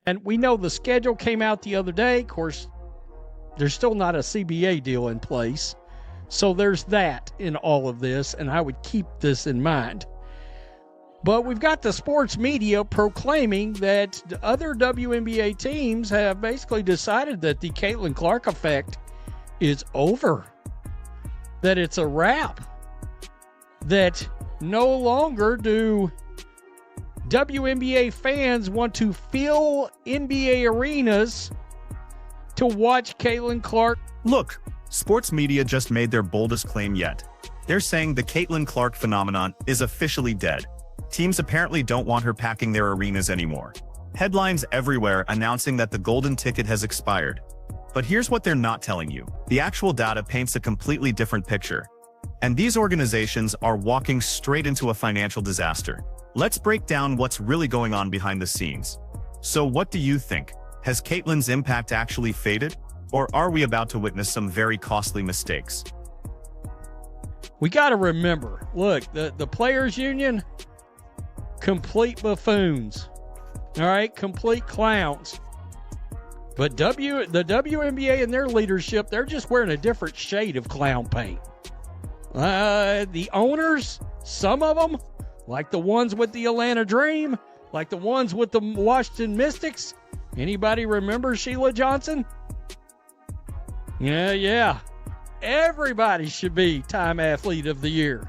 And we know the schedule came out the other day. Of course, there's still not a CBA deal in place. So there's that in all of this, and I would keep this in mind. But we've got the sports media proclaiming that other WNBA teams have basically decided that the Caitlin Clark effect is over, that it's a wrap, that no longer do WNBA fans want to fill NBA arenas to watch Caitlin Clark. Look, sports media just made their boldest claim yet. They're saying the Caitlin Clark phenomenon is officially dead. Teams apparently don't want her packing their arenas anymore. Headlines everywhere announcing that the golden ticket has expired. But here's what they're not telling you. The actual data paints a completely different picture. And these organizations are walking straight into a financial disaster. Let's break down what's really going on behind the scenes. So what do you think? Has Caitlin's impact actually faded? Or are we about to witness some very costly mistakes? We got to remember, look, the players' union, complete buffoons, all right, complete clowns. But the WNBA and their leadership, they're just wearing a different shade of clown paint. The owners, some of them, like the ones with the Atlanta Dream, like the ones with the Washington Mystics. Anybody remember Sheila Johnson? Yeah. Everybody should be Time Athlete of the Year.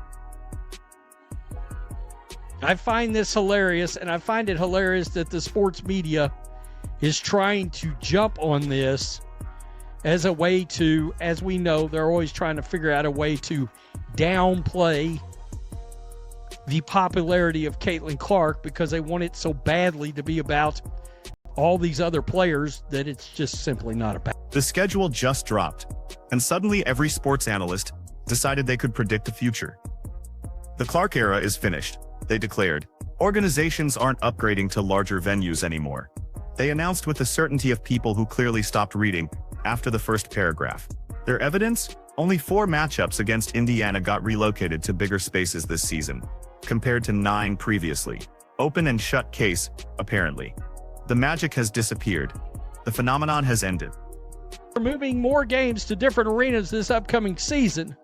I find this hilarious, and I find it hilarious that the sports media is trying to jump on this as a way to, as we know, they're always trying to figure out a way to downplay the popularity of Caitlin Clark because they want it so badly to be about all these other players that it's just simply not about. The schedule just dropped, and suddenly every sports analyst decided they could predict the future. The Clark era is finished, they declared. Organizations aren't upgrading to larger venues anymore. They announced with the certainty of people who clearly stopped reading after the first paragraph. Their evidence? Only 4 matchups against Indiana got relocated to bigger spaces this season, compared to 9 previously. Open and shut case, apparently. The magic has disappeared. The phenomenon has ended. We're moving more games to different arenas this upcoming season,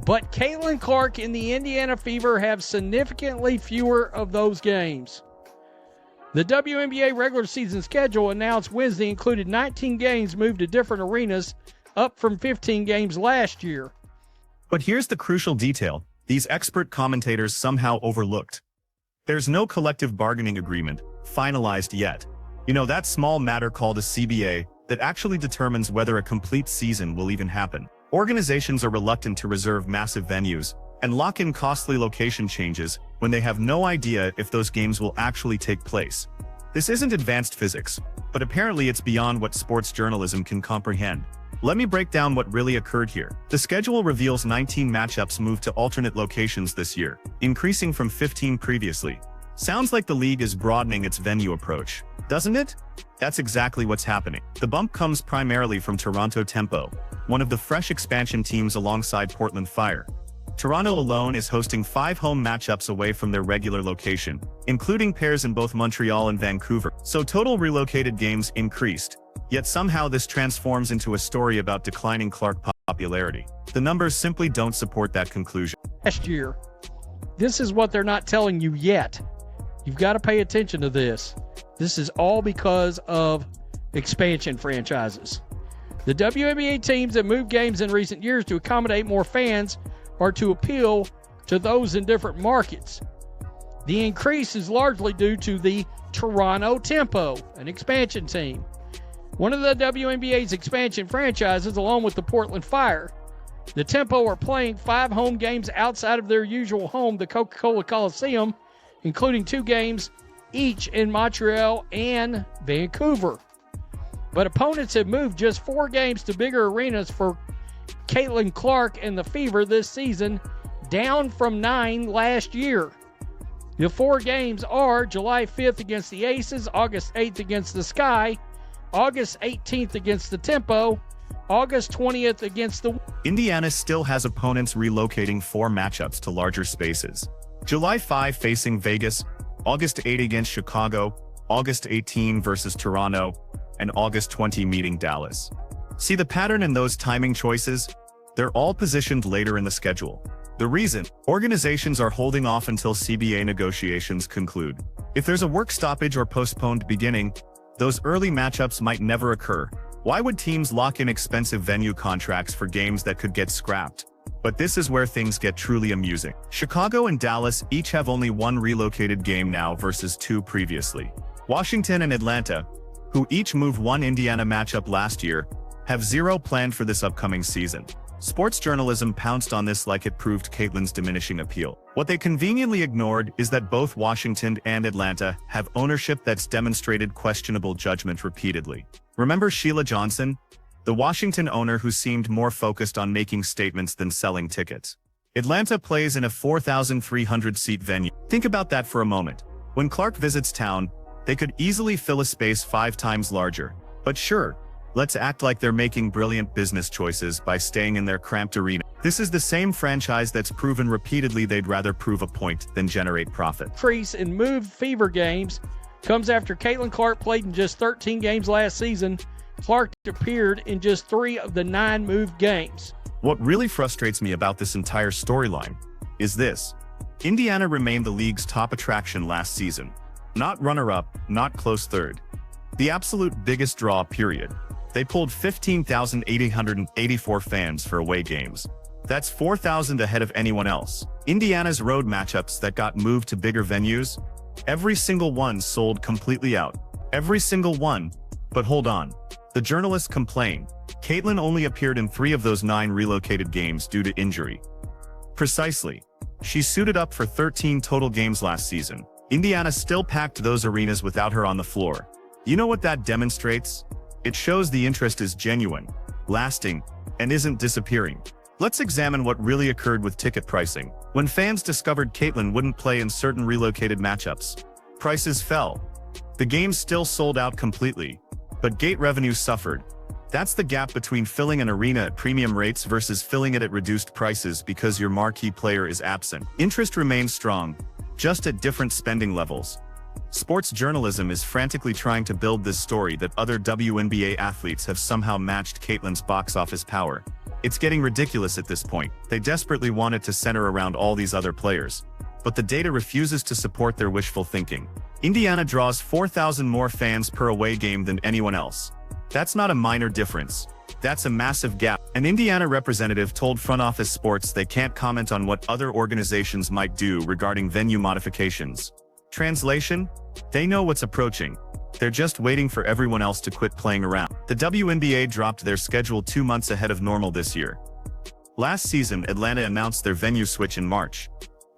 but Caitlin Clark and the Indiana Fever have significantly fewer of those games. The WNBA regular season schedule announced Wednesday included 19 games moved to different arenas, up from 15 games last year. But here's the crucial detail these expert commentators somehow overlooked. There's no collective bargaining agreement finalized yet. You know, that small matter called a CBA that actually determines whether a complete season will even happen. Organizations are reluctant to reserve massive venues and lock in costly location changes when they have no idea if those games will actually take place. This isn't advanced physics, but apparently it's beyond what sports journalism can comprehend. Let me break down what really occurred here. The schedule reveals 19 matchups moved to alternate locations this year, increasing from 15 previously. Sounds like the league is broadening its venue approach, doesn't it? That's exactly what's happening. The bump comes primarily from Toronto Tempo, one of the fresh expansion teams alongside Portland Fire. Toronto alone is hosting 5 home matchups away from their regular location, including pairs in both Montreal and Vancouver. So total relocated games increased. Yet somehow this transforms into a story about declining Clark popularity. The numbers simply don't support that conclusion. Last year, this is what they're not telling you yet. You've got to pay attention to this. This is all because of expansion franchises. The WNBA teams that moved games in recent years to accommodate more fans or to appeal to those in different markets. The increase is largely due to the Toronto Tempo, an expansion team. One of the WNBA's expansion franchises, along with the Portland Fire. The Tempo are playing 5 home games outside of their usual home, the Coca-Cola Coliseum, including 2 games each in Montreal and Vancouver. But opponents have moved just 4 games to bigger arenas for Caitlin Clark and the Fever this season, down from 9 last year. The 4 games are July 5th against the Aces, August 8th against the Sky, August 18th against the Tempo, August 20th against the... Indiana still has opponents relocating 4 matchups to larger spaces. July 5 facing Vegas, August 8 against Chicago, August 18 versus Toronto, and August 20 meeting Dallas. See the pattern in those timing choices? They're all positioned later in the schedule. The reason? Organizations are holding off until CBA negotiations conclude. If there's a work stoppage or postponed beginning, those early matchups might never occur. Why would teams lock in expensive venue contracts for games that could get scrapped? But this is where things get truly amusing. Chicago and Dallas each have only one relocated game now versus two previously. Washington and Atlanta, who each moved one Indiana matchup last year, have zero planned for this upcoming season. Sports journalism pounced on this like it proved Caitlin's diminishing appeal. What they conveniently ignored is that both Washington and Atlanta have ownership that's demonstrated questionable judgment repeatedly. Remember Sheila Johnson, the Washington owner who seemed more focused on making statements than selling tickets? Atlanta plays in a 4,300-seat venue. Think about that for a moment. When Clark visits town, they could easily fill a space 5 times larger. But sure, let's act like they're making brilliant business choices by staying in their cramped arena. This is the same franchise that's proven repeatedly they'd rather prove a point than generate profit. Increase in moved fever games comes after Caitlin Clark played in just 13 games last season. Clark appeared in just 3 of the 9 moved games. What really frustrates me about this entire storyline is this. Indiana remained the league's top attraction last season. Not runner-up, not close third. The absolute biggest draw, period. They pulled 15,884 fans for away games. That's 4,000 ahead of anyone else. Indiana's road matchups that got moved to bigger venues, every single one sold completely out. Every single one. But hold on. The journalists complain. Caitlin only appeared in 3 of those 9 relocated games due to injury. Precisely. She suited up for 13 total games last season. Indiana still packed those arenas without her on the floor. You know what that demonstrates? It shows the interest is genuine, lasting, and isn't disappearing. Let's examine what really occurred with ticket pricing. When fans discovered Caitlin wouldn't play in certain relocated matchups, prices fell. The games still sold out completely, but gate revenue suffered. That's the gap between filling an arena at premium rates versus filling it at reduced prices because your marquee player is absent. Interest remains strong, just at different spending levels. Sports journalism is frantically trying to build this story that other WNBA athletes have somehow matched Caitlin's box office power. It's getting ridiculous at this point. They desperately want it to center around all these other players. But the data refuses to support their wishful thinking. Indiana draws 4,000 more fans per away game than anyone else. That's not a minor difference. That's a massive gap. An Indiana representative told Front Office Sports they can't comment on what other organizations might do regarding venue modifications. Translation? They know what's approaching. They're just waiting for everyone else to quit playing around. The WNBA dropped their schedule 2 months ahead of normal this year. Last season, Atlanta announced their venue switch in March.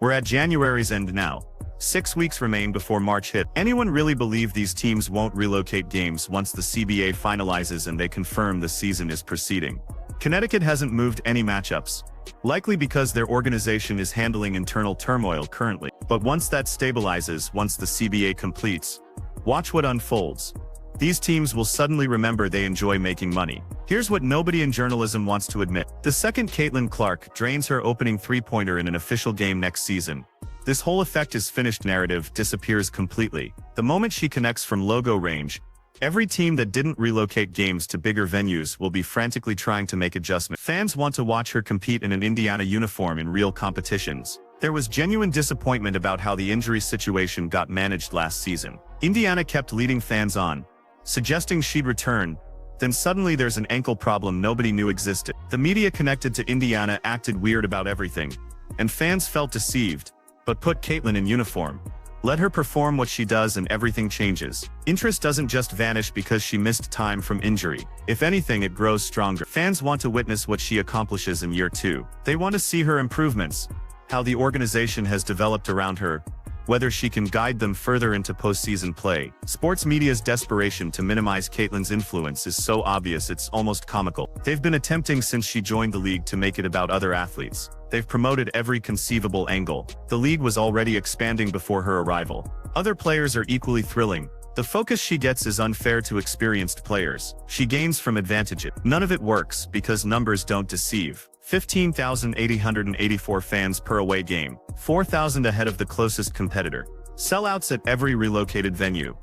We're at January's end now. 6 weeks remain before March hit. Anyone really believe these teams won't relocate games once the CBA finalizes and they confirm the season is proceeding? Connecticut hasn't moved any matchups, likely because their organization is handling internal turmoil currently. But once that stabilizes, once the CBA completes, watch what unfolds. These teams will suddenly remember they enjoy making money. Here's what nobody in journalism wants to admit. The second Caitlin Clark drains her opening three-pointer in an official game next season, this whole effect is finished narrative disappears completely. The moment she connects from logo range, every team that didn't relocate games to bigger venues will be frantically trying to make adjustments. Fans want to watch her compete in an Indiana uniform in real competitions. There was genuine disappointment about how the injury situation got managed last season. Indiana kept leading fans on, suggesting she'd return. Then suddenly there's an ankle problem nobody knew existed. The media connected to Indiana acted weird about everything, and fans felt deceived. But put Caitlin in uniform. Let her perform what she does and everything changes. Interest doesn't just vanish because she missed time from injury. If anything, it grows stronger. Fans want to witness what she accomplishes in year 2. They want to see her improvements, how the organization has developed around her, whether she can guide them further into postseason play. Sports media's desperation to minimize Caitlin's influence is so obvious it's almost comical. They've been attempting since she joined the league to make it about other athletes. They've promoted every conceivable angle. The league was already expanding before her arrival. Other players are equally thrilling. The focus she gets is unfair to experienced players. She gains from advantages. None of it works because numbers don't deceive. 15,884 fans per away game, 4,000 ahead of the closest competitor. Sellouts at every relocated venue.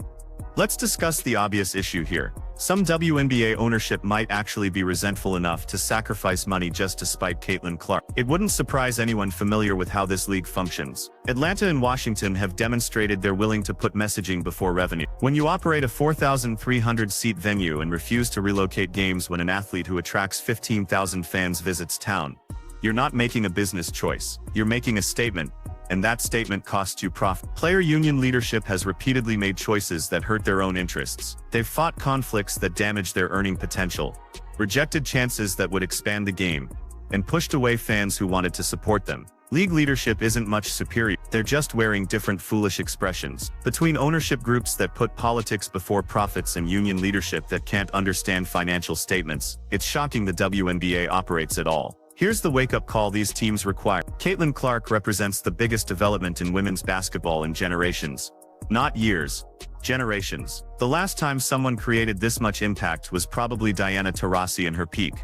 Let's discuss the obvious issue here. Some WNBA ownership might actually be resentful enough to sacrifice money just to spite Caitlin Clark. It wouldn't surprise anyone familiar with how this league functions. Atlanta and Washington have demonstrated they're willing to put messaging before revenue. When you operate a 4,300-seat venue and refuse to relocate games when an athlete who attracts 15,000 fans visits town, you're not making a business choice. You're making a statement, and that statement costs you profit. Player union leadership has repeatedly made choices that hurt their own interests. They've fought conflicts that damage their earning potential, rejected chances that would expand the game, and pushed away fans who wanted to support them. League leadership isn't much superior. They're just wearing different foolish expressions. Between ownership groups that put politics before profits and union leadership that can't understand financial statements, it's shocking the WNBA operates at all. Here's the wake-up call these teams require. Caitlin Clark represents the biggest development in women's basketball in generations. Not years, generations. The last time someone created this much impact was probably Diana Taurasi in her peak,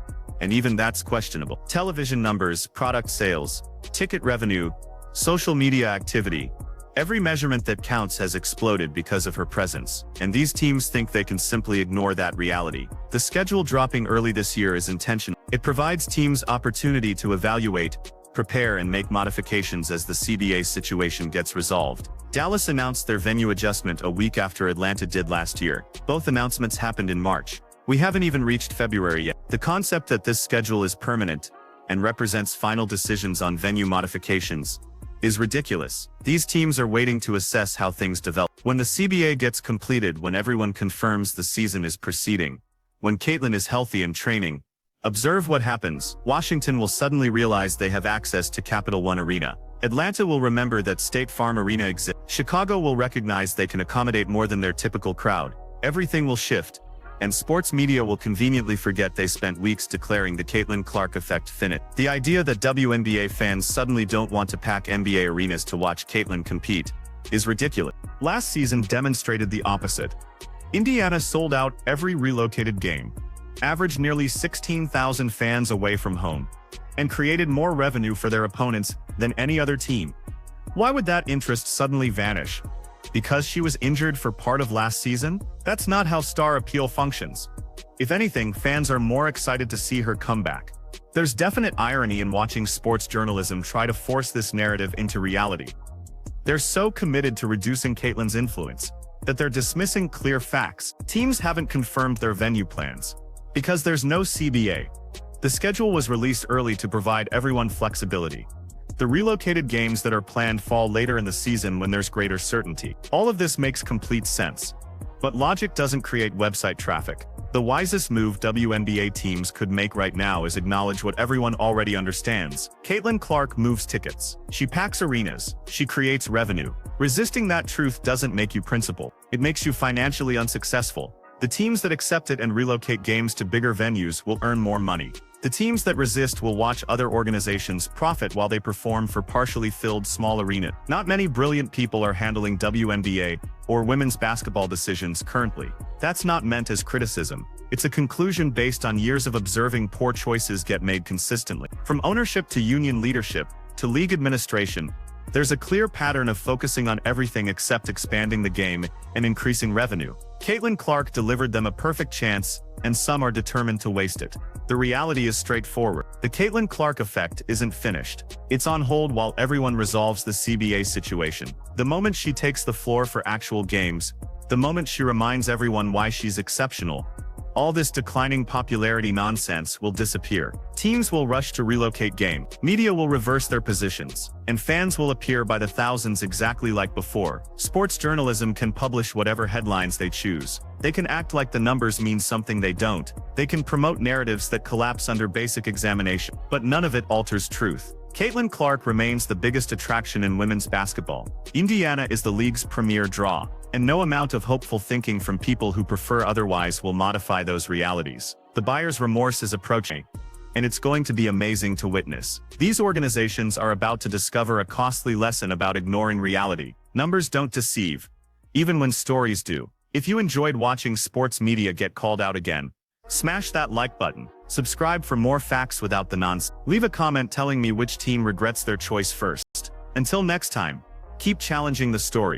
and even that's questionable. Television numbers, product sales, ticket revenue, social media activity, every measurement that counts has exploded because of her presence, and these teams think they can simply ignore that reality. The schedule dropping early this year is intentional. It provides teams opportunity to evaluate, prepare, and make modifications as the CBA situation gets resolved. Dallas announced their venue adjustment a week after Atlanta did last year. Both announcements happened in March. We haven't even reached February yet. The concept that this schedule is permanent and represents final decisions on venue modifications is ridiculous. These teams are waiting to assess how things develop. When the CBA gets completed, when everyone confirms the season is proceeding, when Caitlin is healthy and training, observe what happens. Washington will suddenly realize they have access to Capital One Arena. Atlanta will remember that State Farm Arena exists. Chicago will recognize they can accommodate more than their typical crowd. Everything will shift, and sports media will conveniently forget they spent weeks declaring the Caitlin Clark effect finite. The idea that WNBA fans suddenly don't want to pack NBA arenas to watch Caitlin compete is ridiculous. Last season demonstrated the opposite. Indiana sold out every relocated game, averaged nearly 16,000 fans away from home, and created more revenue for their opponents than any other team. Why would that interest suddenly vanish? Because she was injured for part of last season? That's not how star appeal functions. If anything, fans are more excited to see her come back. There's definite irony in watching sports journalism try to force this narrative into reality. They're so committed to reducing Caitlin's influence that they're dismissing clear facts. Teams haven't confirmed their venue plans because there's no CBA. The schedule was released early to provide everyone flexibility. The relocated games that are planned fall later in the season when there's greater certainty. All of this makes complete sense. But logic doesn't create website traffic. The wisest move WNBA teams could make right now is acknowledge what everyone already understands. Caitlin Clark moves tickets. She packs arenas. She creates revenue. Resisting that truth doesn't make you principled. It makes you financially unsuccessful. The teams that accept it and relocate games to bigger venues will earn more money. The teams that resist will watch other organizations profit while they perform for partially filled small arenas. Not many brilliant people are handling WNBA or women's basketball decisions currently. That's not meant as criticism. It's a conclusion based on years of observing poor choices get made consistently. From ownership to union leadership to league administration, there's a clear pattern of focusing on everything except expanding the game and increasing revenue. Caitlin Clark delivered them a perfect chance, and some are determined to waste it. The reality is straightforward. The Caitlin Clark effect isn't finished. It's on hold while everyone resolves the CBA situation. The moment she takes the floor for actual games, the moment she reminds everyone why she's exceptional, all this declining popularity nonsense will disappear. Teams will rush to relocate game. Media will reverse their positions, and fans will appear by the thousands exactly like before. Sports journalism can publish whatever headlines they choose. They can act like the numbers mean something they don't. They can promote narratives that collapse under basic examination. But none of it alters truth. Caitlin Clark remains the biggest attraction in women's basketball. Indiana is the league's premier draw, and no amount of hopeful thinking from people who prefer otherwise will modify those realities. The buyer's remorse is approaching, and it's going to be amazing to witness. These organizations are about to discover a costly lesson about ignoring reality. Numbers don't deceive, even when stories do. If you enjoyed watching sports media get called out again, smash that like button. Subscribe for more facts without the nonsense. Leave a comment telling me which team regrets their choice first. Until next time, keep challenging the story.